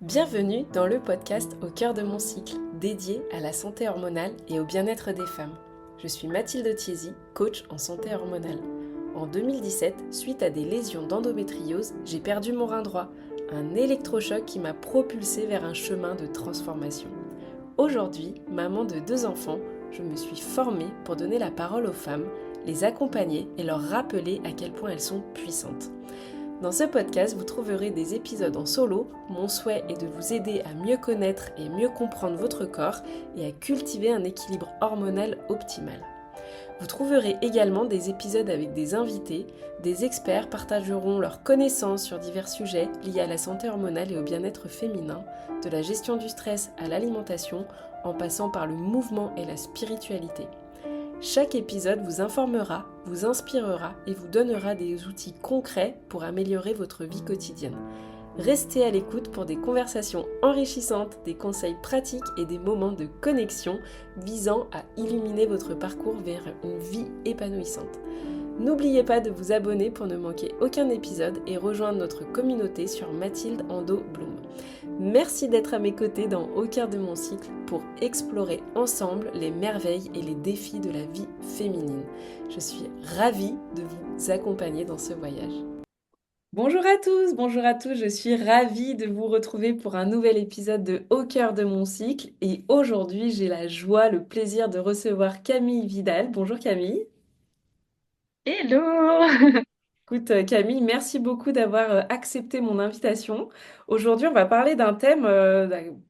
Bienvenue dans le podcast Au cœur de mon cycle, dédié à la santé hormonale et au bien-être des femmes. Je suis Mathilde Thiésy, coach en santé hormonale. En 2017, suite à des lésions d'endométriose, j'ai perdu mon rein droit, un électrochoc qui m'a propulsée vers un chemin de transformation. Aujourd'hui, maman de 2 enfants, je me suis formée pour donner la parole aux femmes, les accompagner et leur rappeler à quel point elles sont puissantes. Dans ce podcast, vous trouverez des épisodes en solo. Mon souhait est de vous aider à mieux connaître et mieux comprendre votre corps et à cultiver un équilibre hormonal optimal. Vous trouverez également des épisodes avec des invités. Des experts partageront leurs connaissances sur divers sujets liés à la santé hormonale et au bien-être féminin, de la gestion du stress à l'alimentation, en passant par le mouvement et la spiritualité. Chaque épisode vous informera, vous inspirera et vous donnera des outils concrets pour améliorer votre vie quotidienne. Restez à l'écoute pour des conversations enrichissantes, des conseils pratiques et des moments de connexion visant à illuminer votre parcours vers une vie épanouissante. N'oubliez pas de vous abonner pour ne manquer aucun épisode et rejoindre notre communauté sur Mathilde Ando Bloom. Merci d'être à mes côtés dans Au cœur de mon cycle pour explorer ensemble les merveilles et les défis de la vie féminine. Je suis ravie de vous accompagner dans ce voyage. Bonjour à tous, je suis ravie de vous retrouver pour un nouvel épisode de Au cœur de mon cycle et aujourd'hui j'ai la joie, le plaisir de recevoir Camille Vidal. Bonjour Camille. Hello! Écoute, Camille, merci beaucoup d'avoir accepté mon invitation. Aujourd'hui, on va parler d'un thème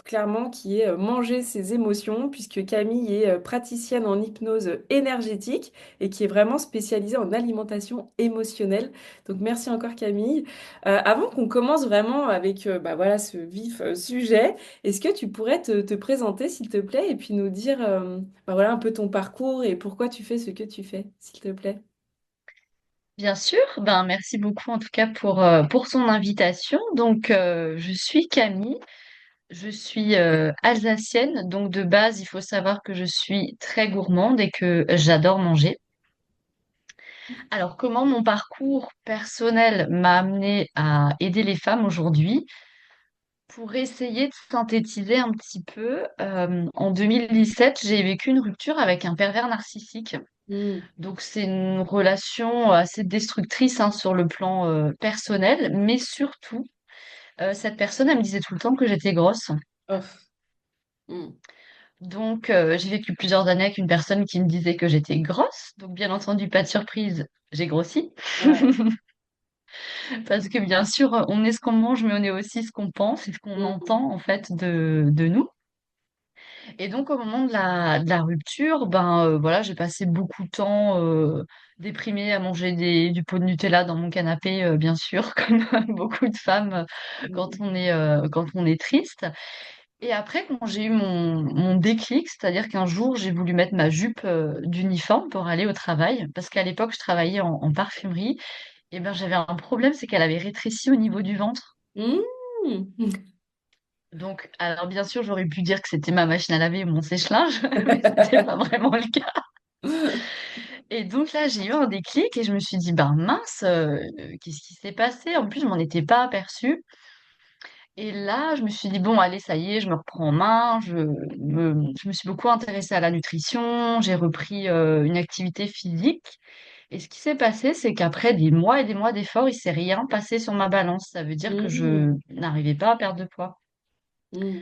clairement qui est manger ses émotions, puisque Camille est praticienne en hypnose énergétique et qui est vraiment spécialisée en alimentation émotionnelle. Donc, merci encore Camille. Avant qu'on commence vraiment avec voilà, ce vif sujet, est-ce que tu pourrais te présenter, s'il te plaît, et puis nous dire voilà, un peu ton parcours et pourquoi tu fais ce que tu fais, s'il te plaît? Bien sûr, merci beaucoup en tout cas pour ton invitation. Je suis Camille, je suis alsacienne, donc de base, il faut savoir que je suis très gourmande et que j'adore manger. Alors, comment mon parcours personnel m'a amené à aider les femmes aujourd'hui? Pour essayer de synthétiser un petit peu, en 2017, j'ai vécu une rupture avec un pervers narcissique. Hmm. Donc c'est une relation assez destructrice hein, sur le plan personnel, mais surtout, cette personne, elle me disait tout le temps que j'étais grosse. Oh. Hmm. J'ai vécu plusieurs années avec une personne qui me disait que j'étais grosse. Donc bien entendu, pas de surprise, j'ai grossi. Ouais. Parce que bien sûr, on est ce qu'on mange, mais on est aussi ce qu'on pense et ce qu'on Mm. entend en fait de nous. Et donc, au moment de la rupture, voilà, j'ai passé beaucoup de temps déprimée à manger du pot de Nutella dans mon canapé, bien sûr, comme beaucoup de femmes quand on est triste. Et après, quand j'ai eu mon déclic, c'est-à-dire qu'un jour, j'ai voulu mettre ma jupe d'uniforme pour aller au travail, parce qu'à l'époque, je travaillais en parfumerie, et ben, j'avais un problème, c'est qu'elle avait rétréci au niveau du ventre. Mm. Donc, alors bien sûr, j'aurais pu dire que c'était ma machine à laver ou mon sèche-linge, mais c'était pas vraiment le cas. Et donc là, j'ai eu un déclic et je me suis dit, ben mince, qu'est-ce qui s'est passé? En plus, je m'en étais pas aperçue. Et là, je me suis dit, bon, allez, ça y est, je me reprends en main. Je me suis beaucoup intéressée à la nutrition. J'ai repris une activité physique. Et ce qui s'est passé, c'est qu'après des mois et des mois d'efforts, il s'est rien passé sur ma balance. Ça veut dire que je Mm. n'arrivais pas à perdre de poids. Mm.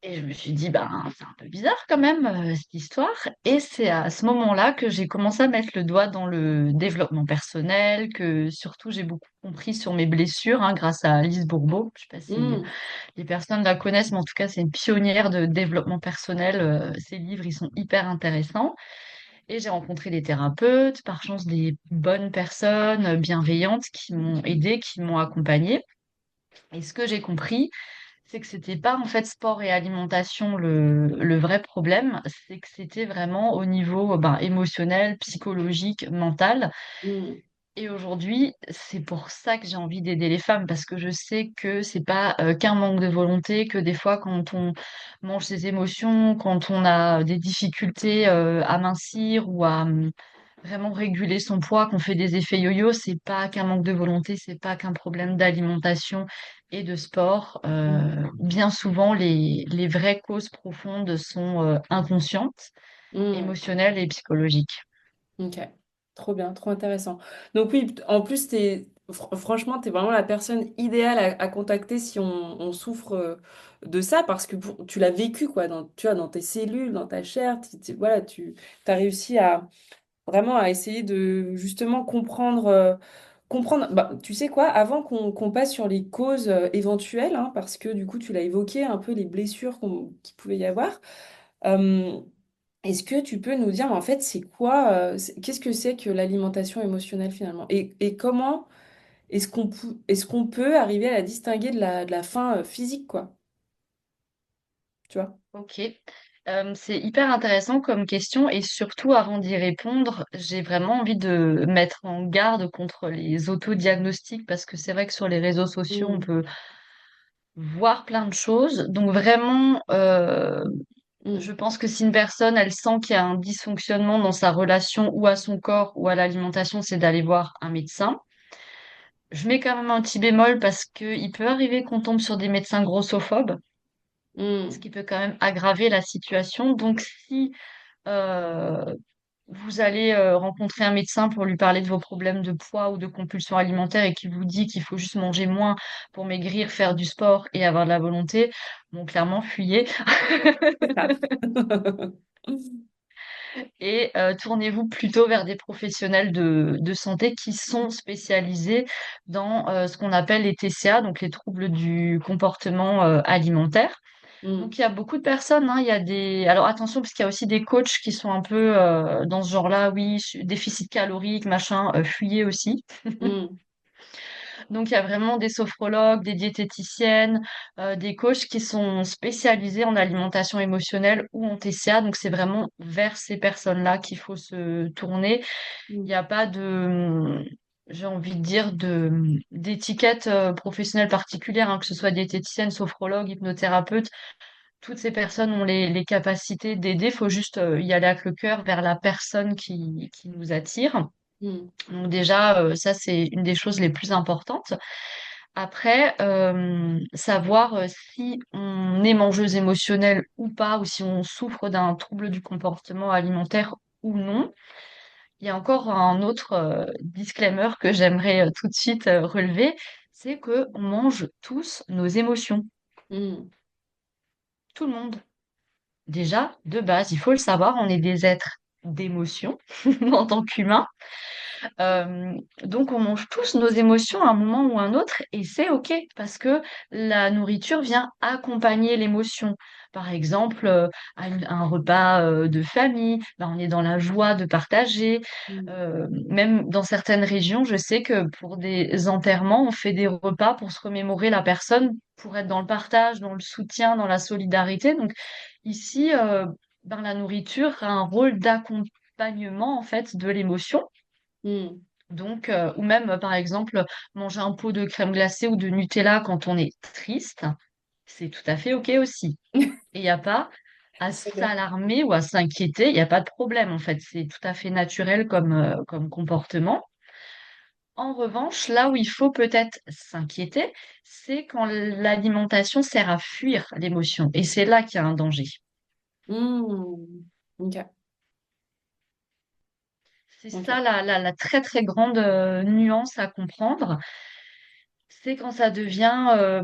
Et je me suis dit, ben, c'est un peu bizarre quand même, cette histoire. Et c'est à ce moment-là que j'ai commencé à mettre le doigt dans le développement personnel, que surtout j'ai beaucoup compris sur mes blessures, hein, grâce à Lise Bourbeau. Je sais pas si Mm. les personnes la connaissent, mais en tout cas, c'est une pionnière de développement personnel. Ses livres, ils sont hyper intéressants. Et j'ai rencontré des thérapeutes, par chance des bonnes personnes bienveillantes qui m'ont aidée, qui m'ont accompagnée. Et ce que j'ai compris, c'est que c'était pas en fait sport et alimentation le vrai problème, c'est que c'était vraiment au niveau émotionnel, psychologique, mental. Mm. Et aujourd'hui, c'est pour ça que j'ai envie d'aider les femmes, parce que je sais que c'est pas qu'un manque de volonté, que des fois quand on mange ses émotions, quand on a des difficultés à mincir ou à vraiment réguler son poids, qu'on fait des effets yo-yo, c'est pas qu'un manque de volonté, c'est pas qu'un problème d'alimentation, et de sport. Mm. Bien souvent, les vraies causes profondes sont inconscientes, Mm. émotionnelles et psychologiques. Ok, trop bien, trop intéressant. Donc oui, en plus, franchement, tu es vraiment la personne idéale à contacter si on souffre de ça, parce que tu l'as vécu, quoi, tu vois, dans tes cellules, dans ta chair, voilà, tu as réussi à vraiment à essayer de justement comprendre, comprendre, bah, tu sais quoi, avant qu'on passe sur les causes éventuelles, hein, parce que du coup, tu l'as évoqué, un peu les blessures qu'il pouvait y avoir. euh, Est-ce que tu peux nous dire, en fait, c'est quoi, qu'est-ce que c'est que l'alimentation émotionnelle finalement? Et comment est-ce qu'on peut arriver à la distinguer de la faim physique, quoi? Tu vois? Ok. C'est hyper intéressant comme question et surtout avant d'y répondre, j'ai vraiment envie de mettre en garde contre les autodiagnostics parce que c'est vrai que sur les réseaux sociaux, on Mm, peut voir plein de choses. Donc vraiment, je mm, pense que si une personne, elle sent qu'il y a un dysfonctionnement dans sa relation ou à son corps ou à l'alimentation, c'est d'aller voir un médecin. Je mets quand même un petit bémol parce qu'il peut arriver qu'on tombe sur des médecins grossophobes, ce mm, qui peut quand même aggraver la situation. Donc si euh, vous allez rencontrer un médecin pour lui parler de vos problèmes de poids ou de compulsion alimentaire et qui vous dit qu'il faut juste manger moins pour maigrir, faire du sport et avoir de la volonté, bon, clairement, fuyez. c'est ça. Et tournez-vous plutôt vers des professionnels de santé qui sont spécialisés dans ce qu'on appelle les TCA, donc les troubles du comportement alimentaire. Mm, Donc il y a beaucoup de personnes, hein, il y a des... Alors attention, parce qu'il y a aussi des coachs qui sont un peu dans ce genre-là, oui, déficit calorique, machin, fuyez aussi. mm, Donc il y a vraiment des sophrologues, des diététiciennes, des coachs qui sont spécialisés en alimentation émotionnelle ou en TCA. Donc c'est vraiment vers ces personnes-là qu'il faut se tourner. Il mm, n'y a pas de, j'ai envie de dire, d'étiquette professionnelle particulière, hein, que ce soit diététicienne, sophrologue, hypnothérapeute. Toutes ces personnes ont les capacités d'aider. Il faut juste y aller avec le cœur vers la personne qui nous attire. mm, Donc déjà, ça, c'est une des choses les plus importantes. Après, savoir si on est mangeuse émotionnelle ou pas, ou si on souffre d'un trouble du comportement alimentaire ou non. Il y a encore un autre disclaimer que j'aimerais tout de suite relever, c'est que on mange tous nos émotions, mm, tout le monde. Déjà, de base, il faut le savoir, on est des êtres d'émotion en tant qu'humains. Euh, donc, on mange tous nos émotions à un moment ou un autre et c'est OK parce que la nourriture vient accompagner l'émotion. Par exemple, à un repas de famille, ben, on est dans la joie de partager. mm, Même dans certaines régions, je sais que pour des enterrements, on fait des repas pour se remémorer la personne, pour être dans le partage, dans le soutien, dans la solidarité. Donc, ici, ben, la nourriture a un rôle d'accompagnement en fait de l'émotion. mm. Donc, ou même, par exemple, manger un pot de crème glacée ou de Nutella quand on est triste, c'est tout à fait OK aussi. Et il n'y a pas à Trop bien. s'alarmer ou à s'inquiéter, il n'y a pas de problème en fait. C'est tout à fait naturel comme comportement. En revanche, là où il faut peut-être s'inquiéter, c'est quand l'alimentation sert à fuir l'émotion. Et c'est là qu'il y a un danger. Mm. Ok, C'est ok. ça la très très grande nuance à comprendre. C'est quand ça devient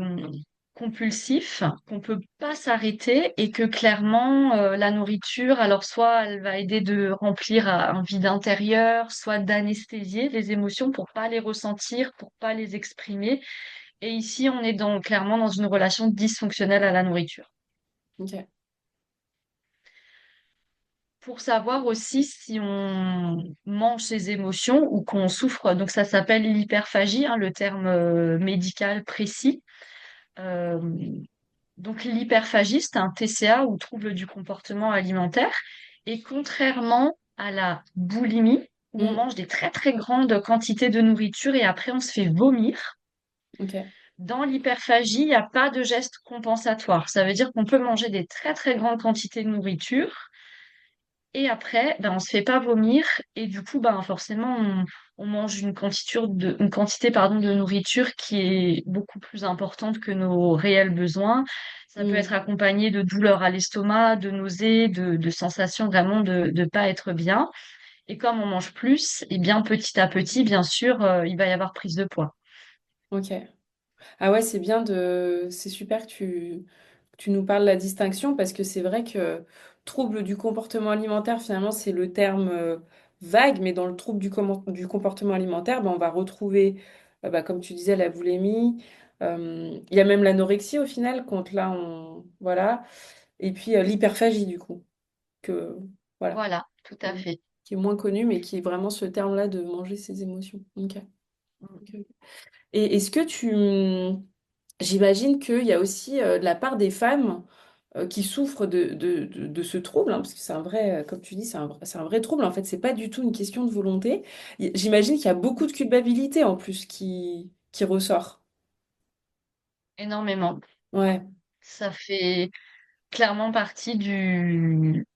compulsif, qu'on peut pas s'arrêter et que clairement la nourriture, alors soit elle va aider de remplir un vide intérieur, soit d'anesthésier les émotions pour pas les ressentir, pour pas les exprimer. Et ici, on est clairement dans une relation dysfonctionnelle à la nourriture. Ok. Pour savoir aussi si on mange ses émotions ou qu'on souffre, donc ça s'appelle l'hyperphagie, hein, le terme médical précis. Euh, Donc l'hyperphagie, c'est un TCA ou trouble du comportement alimentaire. Et contrairement à la boulimie, où on Mm. mange des très très grandes quantités de nourriture et après on se fait vomir, Ok. dans l'hyperphagie, il n'y a pas de geste compensatoire. Ça veut dire qu'on peut manger des très très grandes quantités de nourriture Et après, ben, on se fait pas vomir et du coup, ben, forcément, on mange une quantité, pardon, de nourriture qui est beaucoup plus importante que nos réels besoins. Ça peut être Hmm. accompagné de douleurs à l'estomac, de nausées, de sensations vraiment de ne pas être bien. Et comme on mange plus, et bien petit à petit, bien sûr, il va y avoir prise de poids. Ok. Ah ouais, c'est bien de... C'est super que tu nous parles de la distinction parce que c'est vrai que trouble du comportement alimentaire, finalement, c'est le terme vague, mais dans le trouble du comportement alimentaire, ben, on va retrouver, bah, comme tu disais, la boulimie. Il y a même l'anorexie au final, quand là, on... Voilà. Et puis l'hyperphagie, du coup, que... Voilà. Voilà, tout à fait. Qui est moins connu, mais qui est vraiment ce terme-là de manger ses émotions. Ok. Ok. Et est-ce que tu... J'imagine qu'il y a aussi de la part des femmes qui souffrent de ce trouble, hein, parce que c'est un vrai, comme tu dis, c'est un vrai trouble. En fait, c'est pas du tout une question de volonté. J'imagine qu'il y a beaucoup de culpabilité en plus qui ressort. Énormément. Ouais. Ça fait clairement partie du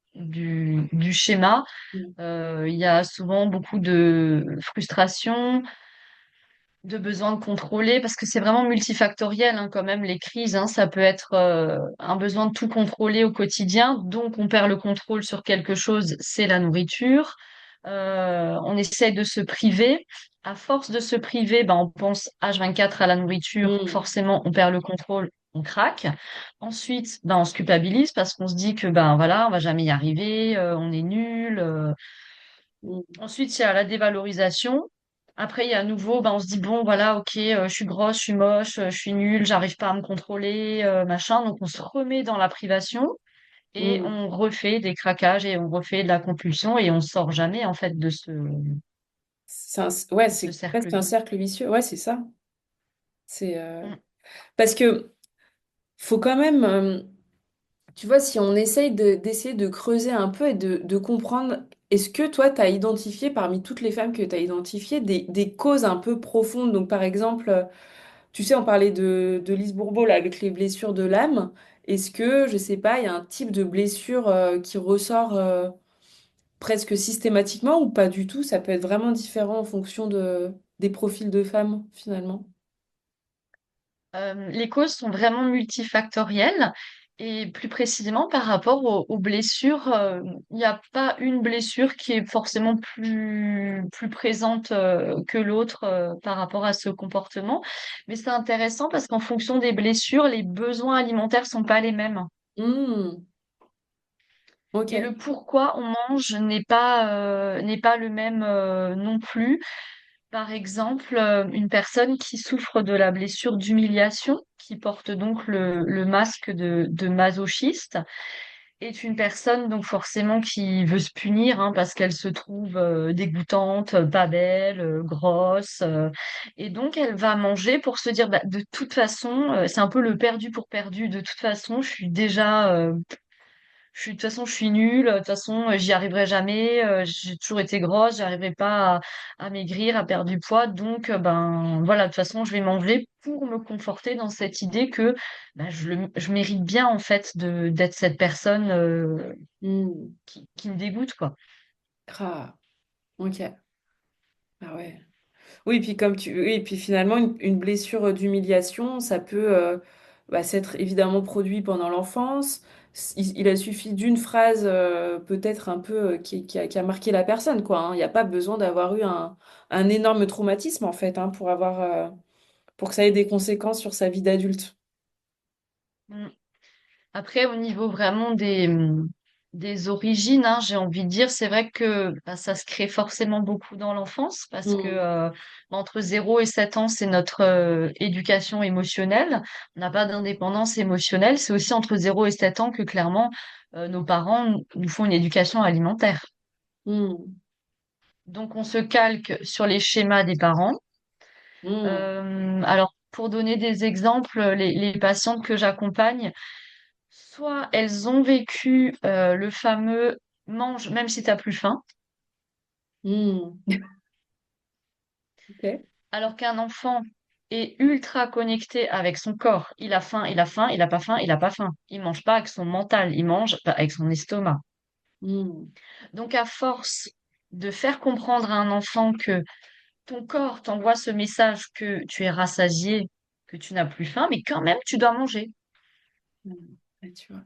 schéma. Mm. Il y a souvent beaucoup de frustration, de besoin de contrôler, parce que c'est vraiment multifactoriel, hein, quand même, les crises, hein. Ça peut être un besoin de tout contrôler au quotidien, donc on perd le contrôle sur quelque chose, c'est la nourriture. On essaie de se priver. À force de se priver, ben, on pense H24 à la nourriture, Mm. forcément, on perd le contrôle, on craque. Ensuite, ben, on se culpabilise parce qu'on se dit que ben voilà, on va jamais y arriver, on est nul. Mm. Ensuite, il y a la dévalorisation. Après, il y a à nouveau, ben, on se dit, bon, voilà, ok, je suis grosse, je suis moche, je suis nulle, j'arrive pas à me contrôler, machin. Donc, on se remet dans la privation et Mm. on refait des craquages et on refait de la compulsion et on sort jamais, en fait, Ouais, de ce c'est cercle presque un vicieux. cercle vicieux. Ouais, c'est ça. C'est Mm. parce que faut quand même. Tu vois, si on essaye d'essayer de creuser un peu et de comprendre, est-ce que toi, tu as identifié parmi toutes les femmes que tu as identifiées des causes un peu profondes? Donc, par exemple, tu sais, on parlait de Lise Bourbeau là, avec les blessures de l'âme. Est-ce que, je sais pas, il y a un type de blessure qui ressort presque systématiquement ou pas du tout? Ça peut être vraiment différent en fonction des profils de femmes, finalement. Les causes sont vraiment multifactorielles et plus précisément par rapport aux blessures, il n'y a pas une blessure qui est forcément plus présente que l'autre par rapport à ce comportement. Mais c'est intéressant parce qu'en fonction des blessures, les besoins alimentaires sont pas les mêmes. Hmm, ok. Et le pourquoi on mange n'est pas le même non plus. Par exemple, une personne qui souffre de la blessure d'humiliation, qui porte donc le masque de masochiste, est une personne donc forcément qui veut se punir hein, parce qu'elle se trouve dégoûtante, pas belle, grosse, et donc elle va manger pour se dire bah, de toute façon, c'est un peu le perdu pour perdu. De toute façon, de toute façon, je suis nulle. De toute façon, j'y arriverai jamais. J'ai toujours été grosse. J'arriverai pas à maigrir, à perdre du poids. Donc, ben, voilà. De toute façon, je vais manger pour me conforter dans cette idée que ben, je mérite bien, en fait, d'être cette personne, Hmm, qui me dégoûte, quoi. ah, ok. Ah ouais. Oui, puis oui, puis finalement, une blessure d'humiliation, ça peut bah, s'être évidemment produit pendant l'enfance. Il a suffi d'une phrase peut-être un peu qui a marqué la personne, quoi, hein. Il n'y a pas besoin d'avoir eu un énorme traumatisme, en fait, hein, pour que ça ait des conséquences sur sa vie d'adulte. Mm. Après, au niveau vraiment des origines, hein, j'ai envie de dire, c'est vrai que bah, ça se crée forcément beaucoup dans l'enfance parce que Mm, entre 0 et 7 ans, c'est notre éducation émotionnelle. On n'a pas d'indépendance émotionnelle. C'est aussi entre 0 et 7 ans que clairement nos parents nous font une éducation alimentaire. mm, Donc, on se calque sur les schémas des parents. mm, Alors, pour donner des exemples, les patientes que j'accompagne, soit elles ont vécu le fameux mange même si t'as plus faim, mm. Ok. alors qu'un enfant est ultra connecté avec son corps. Il a faim, il a faim, il a pas faim, il a pas faim. Il mange pas avec son mental, il mange avec son estomac. Hmm. Donc, à force de faire comprendre à un enfant que ton corps t'envoie ce message que tu es rassasié, que tu n'as plus faim, mais quand même, tu dois manger. Hmm. Ouais, tu vois.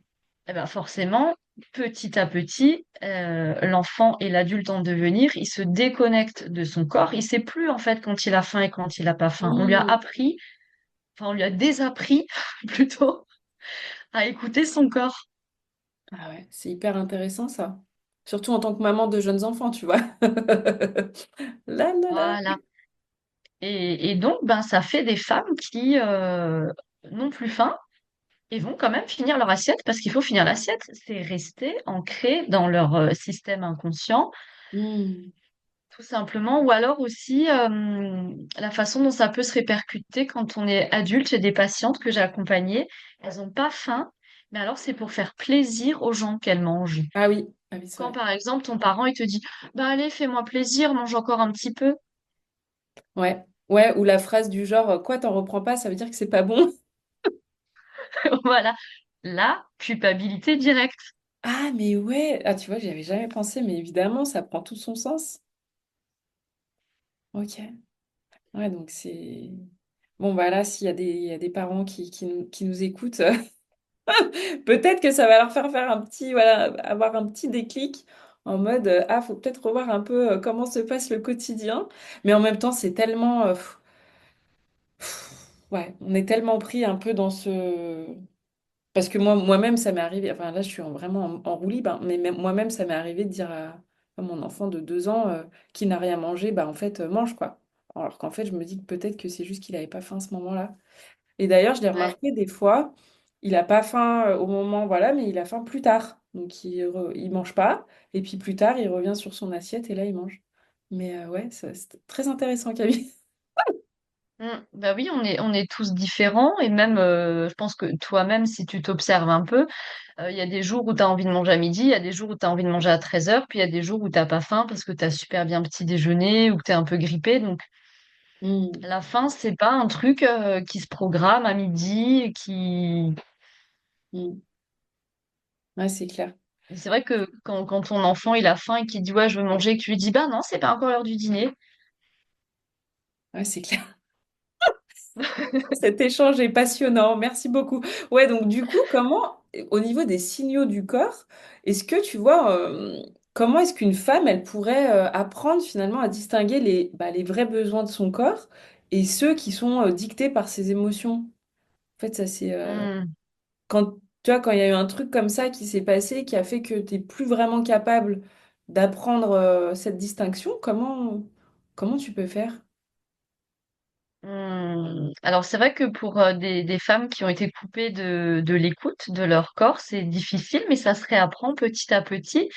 Eh ben forcément, petit à petit, l'enfant et l'adulte en devenir, il se déconnecte de son corps. Il sait plus en fait quand il a faim et quand il n'a pas faim. On lui a Hmm. appris, enfin on lui a désappris plutôt à écouter son corps. Ah ouais, c'est hyper intéressant ça. Surtout en tant que maman de jeunes enfants, tu vois. Là, là, là. Voilà. Et donc, ben, ça fait des femmes qui n'ont plus faim et vont quand même finir leur assiette parce qu'il faut finir l'assiette. C'est resté ancré dans leur système inconscient. Hmm. Tout simplement, ou alors aussi la façon dont ça peut se répercuter quand on est adulte. J'ai des patientes que j'ai accompagnées, elles n'ont pas faim, mais alors c'est pour faire plaisir aux gens qu'elles mangent. Ah oui, c'est Quand vrai. par exemple ton parent il te dit, bah allez, fais-moi plaisir, mange encore un petit peu. Ouais. Ouais, ou la phrase du genre, quoi, t'en reprends pas, ça veut dire que c'est pas bon. Voilà, la culpabilité directe. Ah, mais ouais. Ah, tu vois, j'y avais jamais pensé, mais évidemment, ça prend tout son sens. Ok. Ouais, donc c'est... Bon, bah là, s'il y a il y a des parents qui nous écoutent, peut-être que ça va leur faire faire un petit, voilà, avoir un petit déclic en mode, ah, faut peut-être revoir un peu comment se passe le quotidien. Mais en même temps, c'est tellement... ouais, on est tellement pris un peu dans ce... Parce que moi-même, ça m'est arrivé, enfin là, je suis vraiment en roue libre, hein, mais moi-même, ça m'est arrivé de dire à mon enfant de 2 ans qui n'a rien mangé, bah en fait, mange quoi. Alors qu'en fait, je me dis que peut-être que c'est juste qu'il n'avait pas faim à ce moment-là. Et d'ailleurs, je l'ai Ouais. remarqué des fois, il n'a pas faim au moment, voilà, mais il a faim plus tard. Donc, il mange pas, et puis plus tard, il revient sur son assiette et là, il mange. Mais ouais, c'est très intéressant, Camille. Bah oui, on est tous différents et même, je pense que toi-même, si tu t'observes un peu, il y a des jours où tu as envie de manger à midi, il y a des jours où tu as envie de manger à 13h, puis il y a des jours où t'as pas faim parce que tu as super bien petit déjeuner ou que tu es un peu grippé. Donc Hmm, la faim, c'est pas un truc qui se programme à midi, qui... hmm. Ouais, c'est clair. Et c'est vrai que quand ton enfant il a faim et qu'il dit ouais, je veux manger, et que tu lui dis bah non, c'est pas encore l'heure du dîner. Ouais, c'est clair. Cet échange est passionnant, merci beaucoup. Ouais, donc du coup, comment, au niveau des signaux du corps, est-ce que tu vois, comment est-ce qu'une femme, elle pourrait apprendre finalement à distinguer les vrais besoins de son corps et ceux qui sont dictés par ses émotions? En fait, ça c'est Hmm, quand tu vois, quand il y a eu un truc comme ça qui s'est passé, qui a fait que tu n'es plus vraiment capable d'apprendre cette distinction, comment tu peux faire? Alors c'est vrai que pour des femmes qui ont été coupées de l'écoute de leur corps, c'est difficile, mais ça se réapprend petit à petit.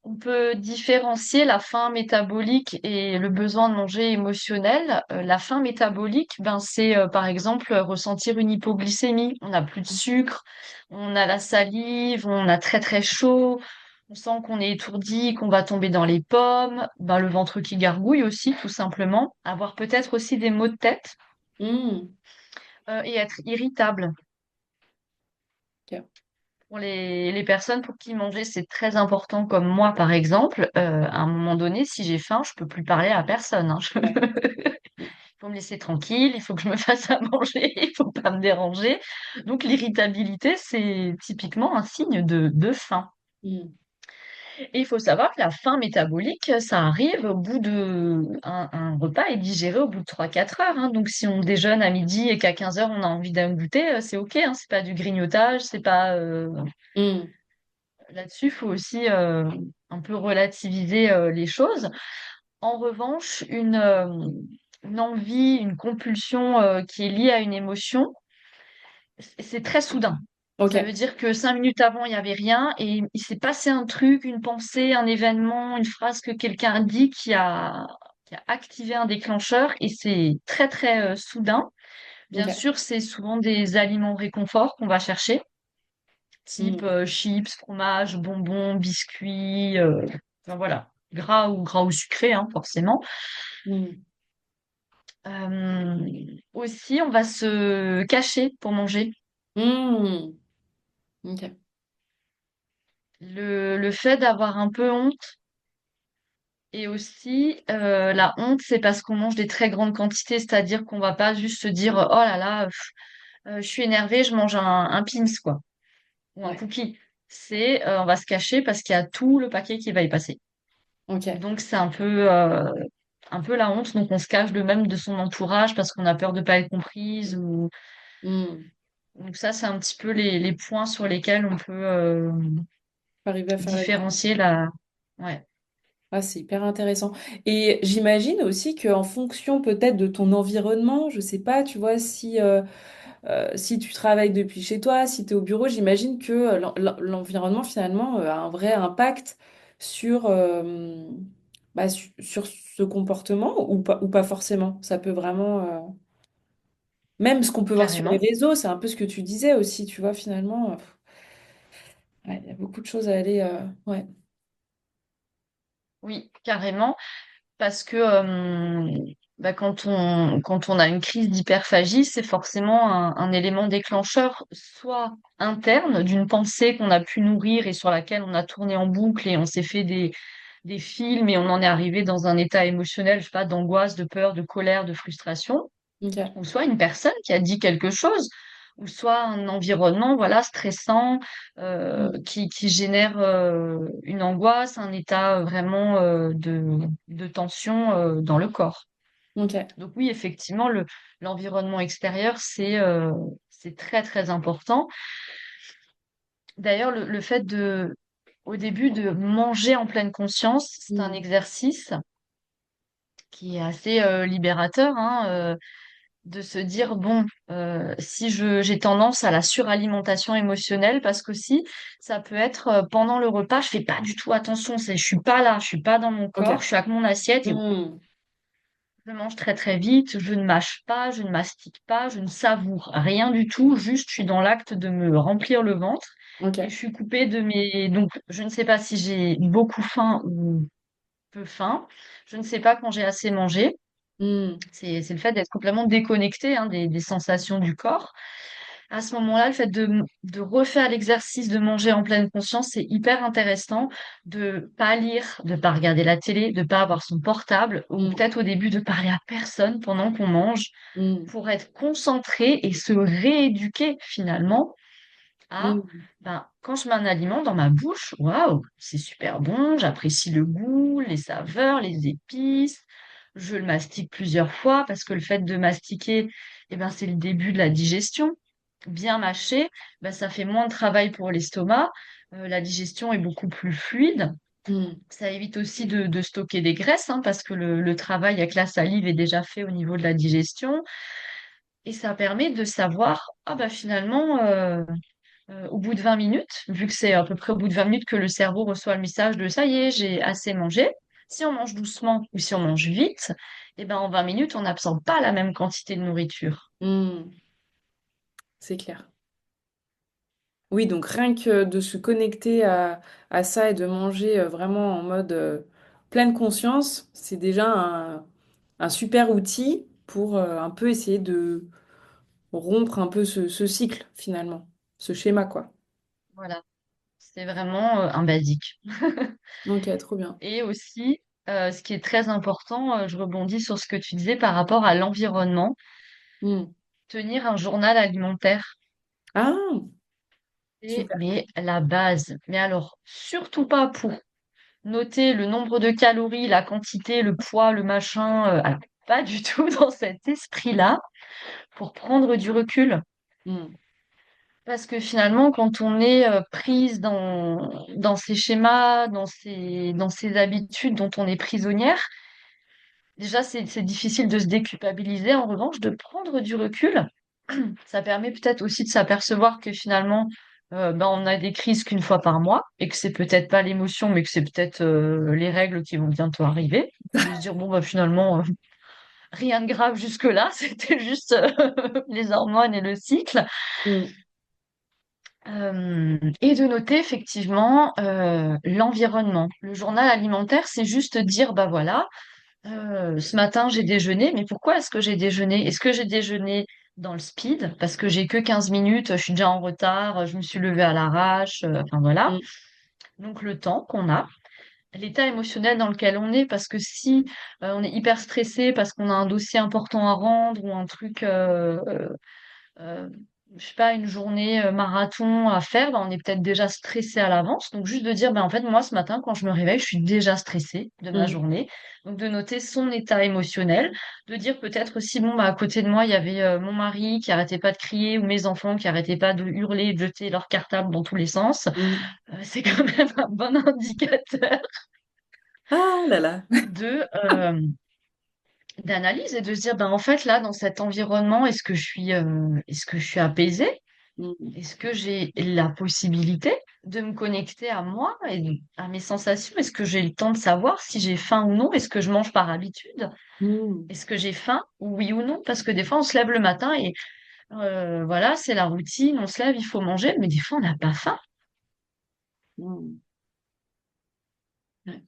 On peut différencier la faim métabolique et le besoin de manger émotionnel. La faim métabolique, ben, c'est par exemple ressentir une hypoglycémie. On n'a plus de sucre, on a la salive, on a très très chaud, on sent qu'on est étourdi, qu'on va tomber dans les pommes, ben, le ventre qui gargouille aussi, tout simplement. Avoir peut-être aussi des maux de tête Hmm, et être irritable. ok. Pour les personnes pour qui manger c'est très important, comme moi par exemple, à un moment donné, si j'ai faim, je peux plus parler à personne, hein. Ouais. Il faut me laisser tranquille, il faut que je me fasse à manger, il faut pas me déranger. Donc l'irritabilité, c'est typiquement un signe de faim. Hmm. Et il faut savoir que la faim métabolique, ça arrive au bout de... Un repas est digéré au bout de 3 4 heures, hein. Donc si on déjeune à midi et qu'à 15h on a envie d'un goûter, c'est OK, hein. C'est pas du grignotage, c'est pas... Hmm. Là-dessus, il faut aussi un peu relativiser les choses. En revanche, une envie, une compulsion qui est liée à une émotion, c'est très soudain. Ça veut Ok. dire que 5 minutes avant, il n'y avait rien et il s'est passé un truc, une pensée, un événement, une phrase que quelqu'un a dit qui a activé un déclencheur et c'est très, très soudain. Bien Ok. sûr, c'est souvent des aliments réconfort qu'on va chercher, type Hmm. chips, fromage, bonbons, biscuits, enfin voilà, gras ou sucré, hein, forcément. Hmm. Aussi, on va se cacher pour manger. Hmm. Ok. le fait d'avoir un peu honte et aussi la honte, c'est parce qu'on mange des très grandes quantités, c'est-à-dire qu'on va pas juste se dire oh là là, je suis énervée, je mange un Pim's quoi, ou un Ouais. cookie. C'est on va se cacher parce qu'il y a tout le paquet qui va y passer. Ok. Donc c'est un peu la honte, donc on se cache de même de son entourage parce qu'on a peur de pas être comprise ou Hmm. donc ça c'est un petit peu les points sur lesquels on peut Arriver à faire la différence. différencier la ouais, Ah, c'est hyper intéressant. Et j'imagine aussi qu'en fonction peut-être de ton environnement, je sais pas, tu vois, si tu travailles depuis chez toi, si tu es au bureau, j'imagine que l'environnement finalement a un vrai impact sur, sur ce comportement ou pas forcément. Ça peut vraiment... même ce qu'on peut voir sur les carrément. réseaux, c'est un peu ce que tu disais aussi, tu vois, finalement. Ouais, il y a beaucoup de choses à aller... ouais. Oui, carrément. Parce que quand on a une crise d'hyperphagie, c'est forcément un élément déclencheur, soit interne, d'une pensée qu'on a pu nourrir et sur laquelle on a tourné en boucle et on s'est fait des films et on en est arrivé dans un état émotionnel, je sais pas, d'angoisse, de peur, de colère, de frustration, Ok. ou soit une personne qui a dit quelque chose, ou soit un environnement, voilà, stressant, Mm. qui génère une angoisse, un état vraiment de tension dans le corps. Ok. Donc oui, effectivement, l'environnement extérieur, c'est très, très important. D'ailleurs, le fait au début, de manger en pleine conscience, c'est un Mm. exercice qui est assez libérateur, hein, de se dire, bon, si j'ai tendance à la suralimentation émotionnelle, parce qu'aussi, ça peut être pendant le repas, je fais pas du tout attention, je suis pas là, je suis pas dans mon Ok. corps, je suis avec mon assiette et Mm. je mange très très vite, je ne mâche pas, je ne mastique pas, je ne savoure rien du tout, juste je suis dans l'acte de me remplir le ventre et je Ok. suis coupée de mes... Donc, je ne sais pas si j'ai beaucoup faim ou peu faim, je ne sais pas quand j'ai assez mangé. Mm. C'est le fait d'être complètement déconnecté hein, des sensations du corps. À ce moment-là, le fait de refaire l'exercice de manger en pleine conscience, c'est hyper intéressant de pas lire, de pas regarder la télé, de pas avoir son portable, ou Mm. peut-être au début de parler à personne pendant qu'on mange, Mm. pour être concentré et se rééduquer finalement à, Mm. ben, quand je mets un aliment dans ma bouche, waouh, c'est super bon, j'apprécie le goût, les saveurs, les épices. Je le mastique plusieurs fois parce que le fait de mastiquer, eh ben, c'est le début de la digestion. Bien mâché, ben, ça fait moins de travail pour l'estomac. La digestion est beaucoup plus fluide. Mm. Ça évite aussi de stocker des graisses hein, parce que le travail avec la salive est déjà fait au niveau de la digestion. Et ça permet de savoir, ah bah finalement, au bout de 20 minutes, vu que c'est à peu près au bout de 20 minutes que le cerveau reçoit le message de ça y est, j'ai assez mangé. Si on mange doucement ou si on mange vite, eh ben en 20 minutes, on n'absorbe pas la même quantité de nourriture. Mm. C'est clair. Oui, donc rien que de se connecter à ça et de manger vraiment en mode pleine conscience, c'est déjà un super outil pour un peu essayer de rompre un peu ce cycle finalement, ce schéma quoi. Voilà, c'est vraiment un basique. Ok, trop bien. Et aussi, ce qui est très important, je rebondis sur ce que tu disais par rapport à l'environnement, Mm. tenir un journal alimentaire. Ah, C'est super. mais la base. Mais alors, surtout pas pour noter le nombre de calories, la quantité, le poids, le machin. Alors, pas du tout dans cet esprit-là, pour prendre du recul. Mm. Parce que finalement, quand on est prise dans ces schémas, dans ces habitudes dont on est prisonnière, déjà, c'est difficile de se déculpabiliser. En revanche, de prendre du recul, ça permet peut-être aussi de s'apercevoir que finalement, ben, on a des crises qu'une fois par mois et que c'est peut-être pas l'émotion, mais que c'est peut-être les règles qui vont bientôt arriver. Et de se dire, bon, bah, finalement, rien de grave jusque-là, c'était juste les hormones et le cycle. Mm. Et de noter effectivement l'environnement. Le journal alimentaire, c'est juste dire, bah voilà, ce matin j'ai déjeuné, mais pourquoi est-ce que j'ai déjeuné? Est-ce que j'ai déjeuné dans le speed? Parce que j'ai que 15 minutes, je suis déjà en retard, je me suis levée à l'arrache, enfin voilà. Mm. donc le temps qu'on a, l'état émotionnel dans lequel on est, parce que si on est hyper stressé parce qu'on a un dossier important à rendre ou un truc, euh, je sais pas, une journée marathon à faire, bah, on est peut-être déjà stressé à l'avance. Donc juste de dire, bah, en fait, moi ce matin, quand je me réveille, je suis déjà stressée de ma Mm. journée. Donc de noter son état émotionnel, de dire peut-être aussi, bon, bah, à côté de moi, il y avait mon mari qui arrêtait pas de crier ou mes enfants qui arrêtaient pas de hurler et de jeter leur cartable dans tous les sens. Mm. C'est quand même un bon indicateur Ah là là. de d'analyse et de se dire, ben, en fait, là, dans cet environnement, est-ce que je suis apaisée? Mm. Est-ce que j'ai la possibilité de me connecter à moi et à mes sensations? Est-ce que j'ai le temps de savoir si j'ai faim ou non? Est-ce que je mange par habitude? Mm. Est-ce que j'ai faim, oui ou non? Parce que des fois, on se lève le matin et voilà, c'est la routine, on se lève, il faut manger, mais des fois, on n'a pas faim. Mm. Ouais,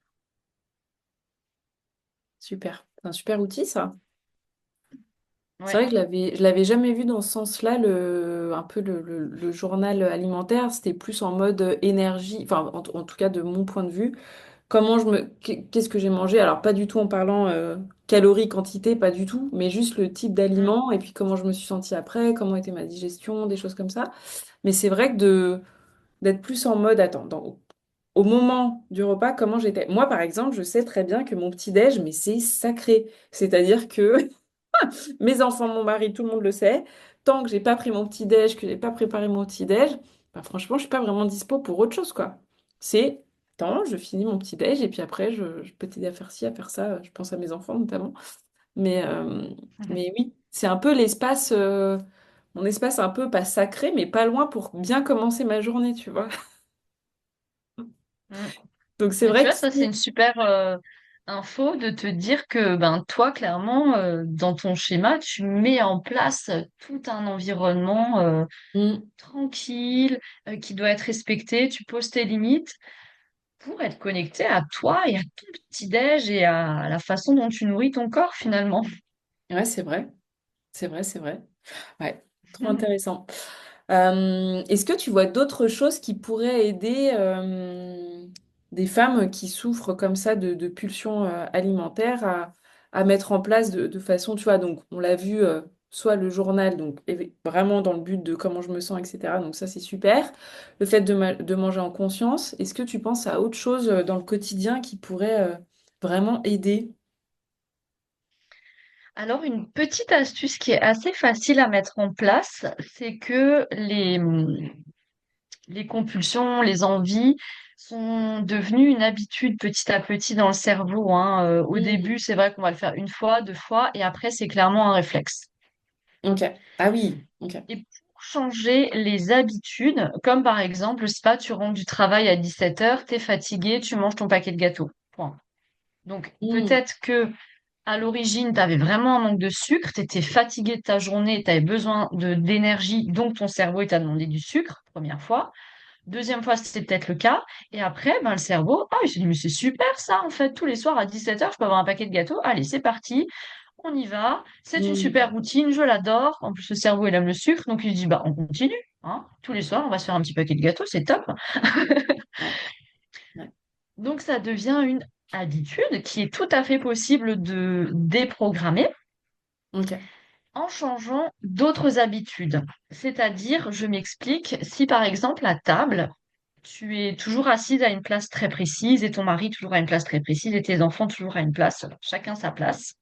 super. C'est un super outil, ça. C'est Ouais. vrai que je l'avais jamais vu dans ce sens-là, un peu le journal alimentaire. C'était plus en mode énergie, enfin, en tout cas, de mon point de vue. Qu'est-ce que j'ai mangé? Alors, pas du tout en parlant calories, quantité, pas du tout, mais juste le type Mm, d'aliment et puis comment je me suis sentie après, comment était ma digestion, des choses comme ça. Mais c'est vrai que d'être plus en mode, attends, au moment du repas, comment j'étais. Moi, par exemple, je sais très bien que mon petit-déj, mais c'est sacré. C'est-à-dire que mes enfants, mon mari, tout le monde le sait. Tant que j'ai pas pris mon petit-déj, que j'ai pas préparé mon petit-déj, bah, franchement, je suis pas vraiment dispo pour autre chose, quoi. C'est, attends, je finis mon petit-déj et puis après, je peux t'aider à faire ci, à faire ça. Je pense à mes enfants notamment. Mais, euh, mm, mais oui, c'est un peu l'espace, mon espace un peu pas sacré, mais pas loin pour bien commencer ma journée, tu vois. mm. Donc c'est Mais tu vrai vois, que ça, c'est une super info de te dire que ben, toi, clairement, dans ton schéma, tu mets en place tout un environnement Mm. tranquille, qui doit être respecté. Tu poses tes limites pour être connecté à toi et à ton petit-déj et à la façon dont tu nourris ton corps, finalement. Ouais, c'est vrai, c'est vrai, c'est vrai. Ouais, trop intéressant. Est-ce que tu vois d'autres choses qui pourraient aider des femmes qui souffrent comme ça de pulsions alimentaires à mettre en place de façon, tu vois, donc on l'a vu, soit le journal, donc vraiment dans le but de comment je me sens, etc. Donc ça, c'est super. Le fait de manger en conscience, est-ce que tu penses à autre chose dans le quotidien qui pourrait vraiment aider? Alors, une petite astuce qui est assez facile à mettre en place, c'est que les compulsions, les envies sont devenues une habitude petit à petit dans le cerveau, hein. Au début, Hmm. c'est vrai qu'on va le faire une fois, deux fois, et après, c'est clairement un réflexe. Ok. Ah oui, ok. Et pour changer les habitudes, comme par exemple, je sais pas, tu rentres du travail à 17 heures, t'es fatigué, tu manges ton paquet de gâteaux. Point. Donc, Hmm. peut-être que à l'origine, tu avais vraiment un manque de sucre, tu étais fatigué de ta journée, tu avais besoin d'énergie, donc ton cerveau il t'a demandé du sucre, première fois. Deuxième fois, c'était peut-être le cas. Et après, ben, le cerveau, ah, il s'est dit, mais c'est super ça, en fait, tous les soirs à 17 heures, je peux avoir un paquet de gâteaux. Allez, c'est parti, on y va. C'est une Hmm. super routine, je l'adore. En plus, le cerveau, il aime le sucre, donc il se dit, bah, on continue, hein. Tous les soirs, on va se faire un petit paquet de gâteaux, c'est top. Ouais, ouais. Donc, ça devient une habitude qui est tout à fait possible de déprogrammer Ok. en changeant d'autres habitudes. C'est-à-dire, je m'explique, si par exemple à table, tu es toujours assise à une place très précise et ton mari toujours à une place très précise et tes enfants toujours à une place, chacun sa place,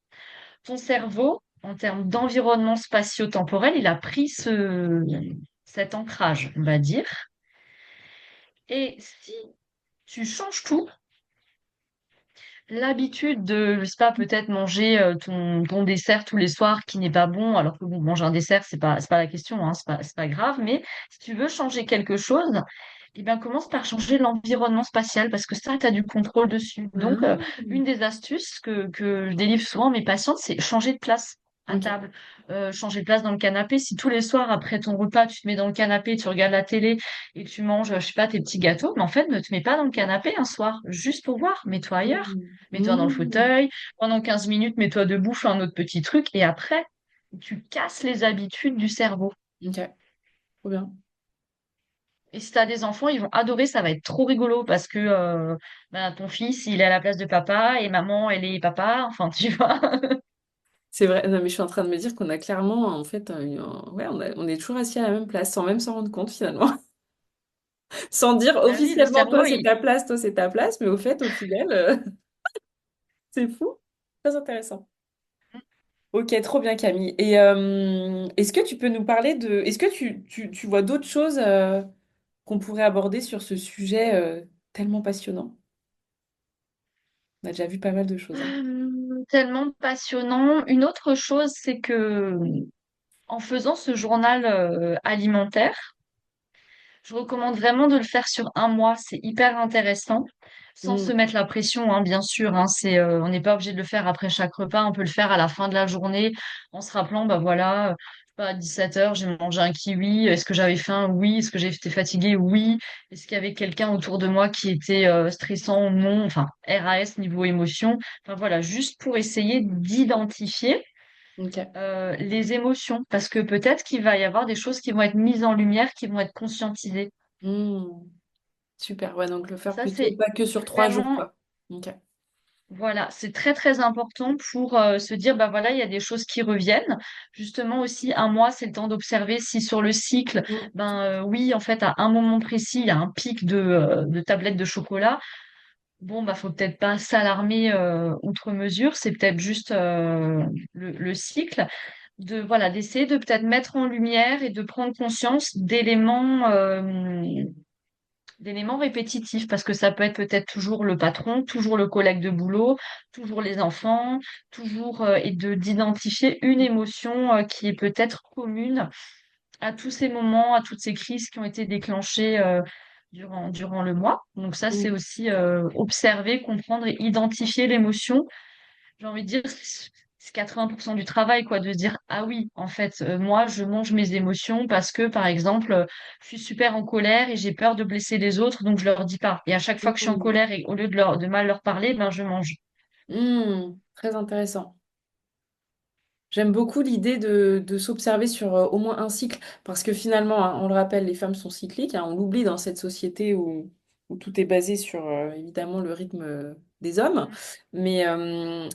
ton cerveau, en termes d'environnement spatio-temporel, il a pris cet ancrage, on va dire. Et si tu changes tout, l'habitude de, je sais pas, peut-être manger ton dessert tous les soirs qui n'est pas bon, alors que bon, manger un dessert, c'est pas la question, hein, c'est pas grave, mais si tu veux changer quelque chose, eh bien, commence par changer l'environnement spatial parce que ça, tu as du contrôle dessus. Donc, Ah, une des astuces que je délivre souvent à mes patientes, c'est changer de place à ok. table, changer de place dans le canapé. Si tous les soirs, après ton repas, tu te mets dans le canapé, tu regardes la télé et tu manges, je sais pas, tes petits gâteaux, mais en fait, ne te mets pas dans le canapé un soir, juste pour voir, mets-toi ailleurs. Hmm. Mets-toi dans le Hmm. fauteuil, pendant 15 minutes, mets-toi debout, fais un autre petit truc, et après, tu casses les habitudes du cerveau. Ok, trop bien. Et si t'as des enfants, ils vont adorer, ça va être trop rigolo parce que bah, ton fils, il est à la place de papa et maman, elle est papa. Enfin, tu vois. C'est vrai, non, mais je suis en train de me dire qu'on a clairement, en fait, ouais, on est toujours assis à la même place, sans même s'en rendre compte finalement. Sans dire Bah oui, le officiellement, cerveau, toi c'est ta place, toi c'est ta place, mais au fait, au final, c'est fou. Très intéressant. Ok, trop bien Camille. Et est-ce que tu peux nous parler de... Est-ce que tu vois d'autres choses qu'on pourrait aborder sur ce sujet tellement passionnant? On a déjà vu pas mal de choses, hein. tellement passionnant. Une autre chose, c'est que en faisant ce journal alimentaire, je recommande vraiment de le faire sur un mois. C'est hyper intéressant, sans se Mm, mettre la pression, hein, bien sûr. Hein, on n'est pas obligé de le faire après chaque repas. On peut le faire à la fin de la journée, en se rappelant, bah voilà, je sais pas, à 17 h, j'ai mangé un kiwi. Est-ce que j'avais faim? Oui. Est-ce que j'ai été fatiguée? Oui. Est-ce qu'il y avait quelqu'un autour de moi qui était stressant? Non. Enfin, RAS niveau émotion. Enfin voilà, juste pour essayer d'identifier ok. les émotions, parce que peut-être qu'il va y avoir des choses qui vont être mises en lumière, qui vont être conscientisées. Mm, super, ouais, donc le faire Ça, plutôt c'est pas que sur 3 jours, vraiment, quoi. Ok. voilà, c'est très très important pour se dire, bah voilà, il y a des choses qui reviennent. Justement aussi, un mois, c'est le temps d'observer si sur le cycle, Mm, ben oui, en fait, à un moment précis, il y a un pic de tablettes de chocolat. Bon, bah faut peut-être pas s'alarmer outre mesure, c'est peut-être juste le cycle. De voilà, d'essayer de peut-être mettre en lumière et de prendre conscience d'éléments répétitifs, parce que ça peut être peut-être toujours le patron, toujours le collègue de boulot, toujours les enfants, toujours et de d'identifier une émotion qui est peut-être commune à tous ces moments, à toutes ces crises qui ont été déclenchées durant le mois. Donc ça, c'est mm, aussi observer, comprendre et identifier l'émotion. J'ai envie de dire, c'est 80% du travail, quoi, de se dire, ah oui, en fait, moi, je mange mes émotions parce que, par exemple, je suis super en colère et j'ai peur de blesser les autres, donc je leur dis pas. Et à chaque fois que je suis en mm, colère et au lieu de mal leur parler, ben, je mange. très intéressant. J'aime beaucoup l'idée de s'observer sur au moins un cycle, parce que finalement, hein, on le rappelle, les femmes sont cycliques, hein, on l'oublie dans cette société où tout est basé sur évidemment le rythme des hommes. Mais,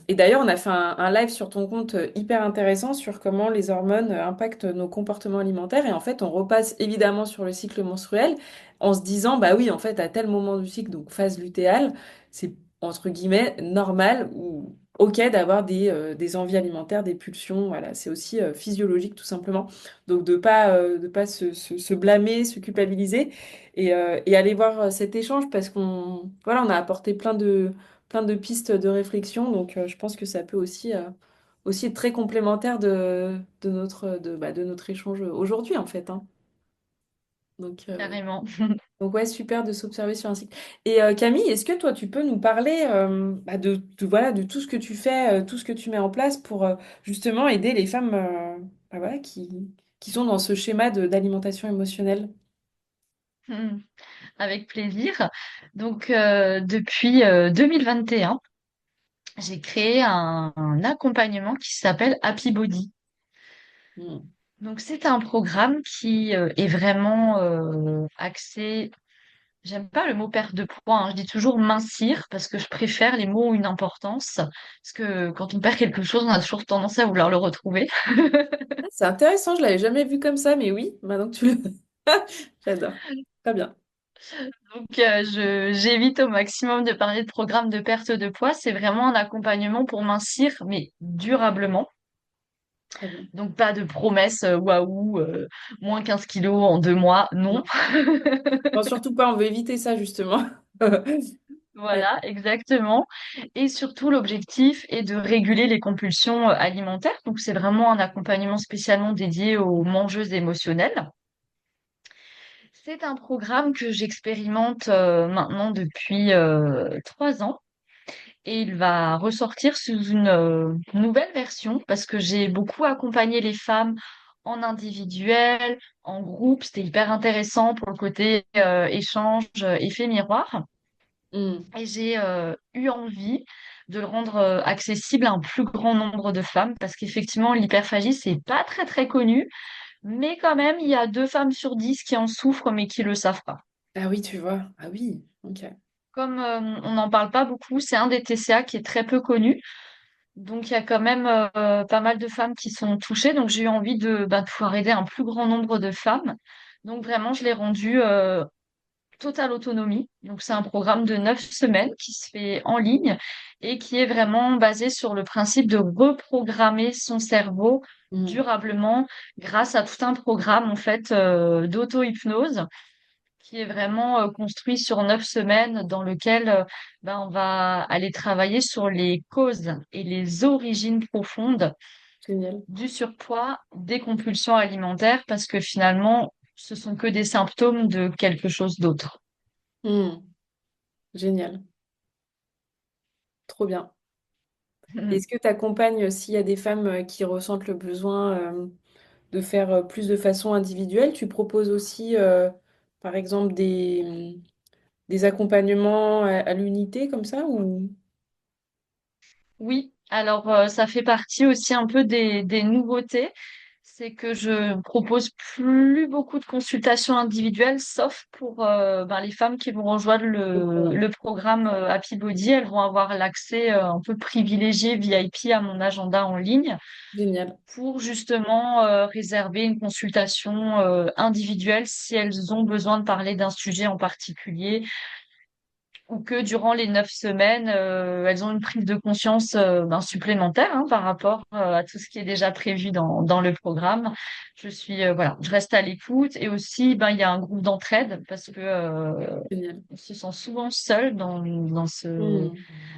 et d'ailleurs, on a fait un live sur ton compte hyper intéressant sur comment les hormones impactent nos comportements alimentaires. Et en fait, on repasse évidemment sur le cycle menstruel en se disant, bah oui, en fait, à tel moment du cycle, donc phase lutéale, c'est entre guillemets normal ou ok d'avoir des envies alimentaires, des pulsions, voilà, c'est aussi physiologique tout simplement. Donc de pas se blâmer, se culpabiliser et aller voir cet échange parce qu'on voilà, on a apporté plein de pistes de réflexion. Donc je pense que ça peut aussi être très complémentaire de notre échange aujourd'hui en fait, hein. Donc, Carrément. donc ouais, super de s'observer sur un site. Et Camille, est-ce que toi, tu peux nous parler voilà, de tout ce que tu fais, tout ce que tu mets en place pour justement aider les femmes voilà, qui sont dans ce schéma d'alimentation émotionnelle? Avec plaisir. Donc, depuis 2021, j'ai créé un accompagnement qui s'appelle Happy Body. Hmm. Donc, c'est un programme qui est vraiment axé. J'aime pas le mot perte de poids, hein. Je dis toujours mincir parce que je préfère les mots ont une importance. Parce que quand on perd quelque chose, on a toujours tendance à vouloir le retrouver. Ah, c'est intéressant, je l'avais jamais vu comme ça, mais oui, maintenant que tu le... J'adore. Très bien. Donc, j'évite au maximum de parler de programme de perte de poids. C'est vraiment un accompagnement pour mincir, mais durablement. Très bien. Donc, pas de promesses, waouh, moins 15 kilos en 2 mois. Non. Non. Non, surtout pas, on veut éviter ça justement. Ouais. Voilà, exactement. Et surtout, l'objectif est de réguler les compulsions alimentaires. Donc, c'est vraiment un accompagnement spécialement dédié aux mangeuses émotionnelles. C'est un programme que j'expérimente maintenant depuis 3 ans et il va ressortir sous une nouvelle version parce que j'ai beaucoup accompagné les femmes en individuel, en groupe. C'était hyper intéressant pour le côté échange, effet miroir. Hmm. Et j'ai eu envie de le rendre accessible à un plus grand nombre de femmes parce qu'effectivement, l'hyperphagie, c'est pas très très connu. Mais quand même, il y a 2 femmes sur 10 qui en souffrent, mais qui le savent pas. Ah oui, tu vois. Ah oui, ok. Comme on n'en parle pas beaucoup, c'est un des TCA qui est très peu connu. Donc, il y a quand même pas mal de femmes qui sont touchées. Donc, j'ai eu envie de pouvoir aider un plus grand nombre de femmes. Donc, vraiment, je l'ai rendu totale autonomie. Donc, c'est un programme de 9 semaines qui se fait en ligne et qui est vraiment basé sur le principe de reprogrammer son cerveau Mm. durablement grâce à tout un programme, en fait, d'auto-hypnose qui est vraiment construit sur 9 semaines dans lequel on va aller travailler sur les causes et les origines profondes Génial. du surpoids, des compulsions alimentaires, parce que finalement, ce sont que des symptômes de quelque chose d'autre. Mm. Génial. Trop bien. Est-ce que tu accompagnes s'il y a des femmes qui ressentent le besoin de faire plus de façon individuelle? Tu proposes aussi, par exemple, des accompagnements à l'unité comme ça ou... Oui, alors ça fait partie aussi un peu des nouveautés. C'est que je propose plus beaucoup de consultations individuelles, sauf pour les femmes qui vont rejoindre le programme Happy Body. Elles vont avoir l'accès un peu privilégié VIP à mon agenda en ligne Génial. pour justement réserver une consultation individuelle si elles ont besoin de parler d'un sujet en particulier ou que durant les 9 semaines, elles ont une prise de conscience supplémentaire par rapport à tout ce qui est déjà prévu dans le programme. Je reste à l'écoute et aussi, il y a un groupe d'entraide parce que Génial. on se sent souvent seul Mm.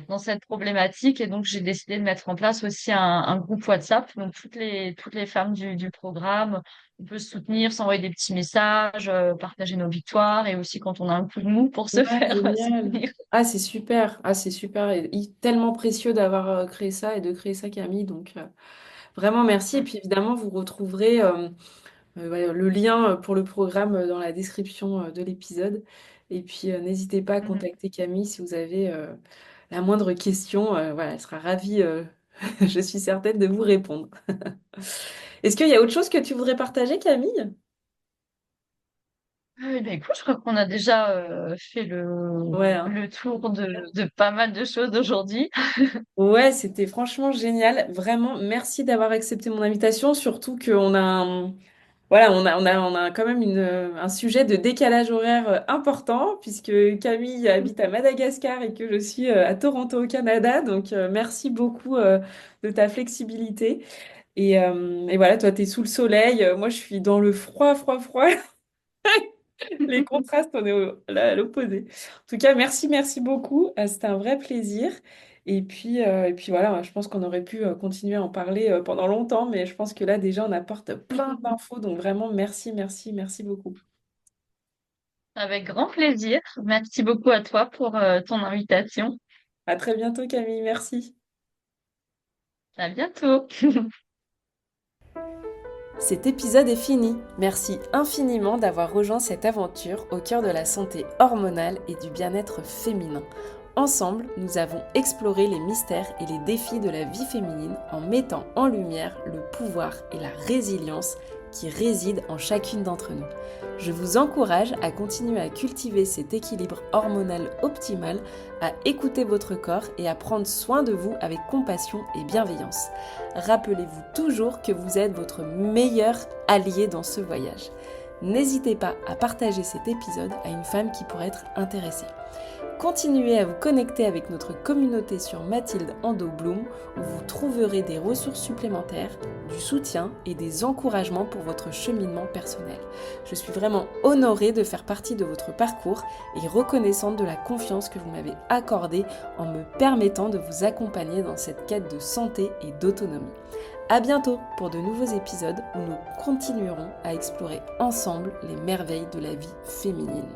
dans cette problématique et donc j'ai décidé de mettre en place aussi un groupe WhatsApp. Donc toutes les femmes du programme, on peut se soutenir, s'envoyer des petits messages, partager nos victoires et aussi quand on a un coup de mou pour se Ouais, faire génial. soutenir. Ah, c'est super. Ah, c'est super. Tellement précieux d'avoir créé ça et de créer ça, Camille. Donc, vraiment, merci. Et puis, évidemment, vous retrouverez ouais, le lien pour le programme dans la description de l'épisode. Et puis, n'hésitez pas à Mhm. contacter Camille si vous avez la moindre question. Voilà, elle sera ravie, je suis certaine, de vous répondre. Est-ce qu'il y a autre chose que tu voudrais partager, Camille? Écoute, je crois qu'on a déjà fait Ouais, hein. le tour de pas mal de choses aujourd'hui. Ouais, c'était franchement génial. Vraiment, merci d'avoir accepté mon invitation. Surtout qu'on a voilà, on a quand même un sujet de décalage horaire important, puisque Camille habite à Madagascar et que je suis à Toronto au Canada. Donc, merci beaucoup de ta flexibilité. Et voilà, toi, tu es sous le soleil. Moi, je suis dans le froid, froid, froid. Les contrastes, on est là, à l'opposé. En tout cas, merci beaucoup. C'était un vrai plaisir. Et puis voilà, je pense qu'on aurait pu continuer à en parler pendant longtemps, mais je pense que là, déjà, on apporte plein d'infos. Donc vraiment, merci beaucoup. Avec grand plaisir. Merci beaucoup à toi pour ton invitation. À très bientôt, Camille. Merci. À bientôt. Cet épisode est fini. Merci infiniment d'avoir rejoint cette aventure au cœur de la santé hormonale et du bien-être féminin. Ensemble, nous avons exploré les mystères et les défis de la vie féminine en mettant en lumière le pouvoir et la résilience qui résident en chacune d'entre nous. Je vous encourage à continuer à cultiver cet équilibre hormonal optimal, à écouter votre corps et à prendre soin de vous avec compassion et bienveillance. Rappelez-vous toujours que vous êtes votre meilleur allié dans ce voyage. N'hésitez pas à partager cet épisode à une femme qui pourrait être intéressée. Continuez à vous connecter avec notre communauté sur Mathilde Ando Bloom où vous trouverez des ressources supplémentaires, du soutien et des encouragements pour votre cheminement personnel. Je suis vraiment honorée de faire partie de votre parcours et reconnaissante de la confiance que vous m'avez accordée en me permettant de vous accompagner dans cette quête de santé et d'autonomie. À bientôt pour de nouveaux épisodes où nous continuerons à explorer ensemble les merveilles de la vie féminine.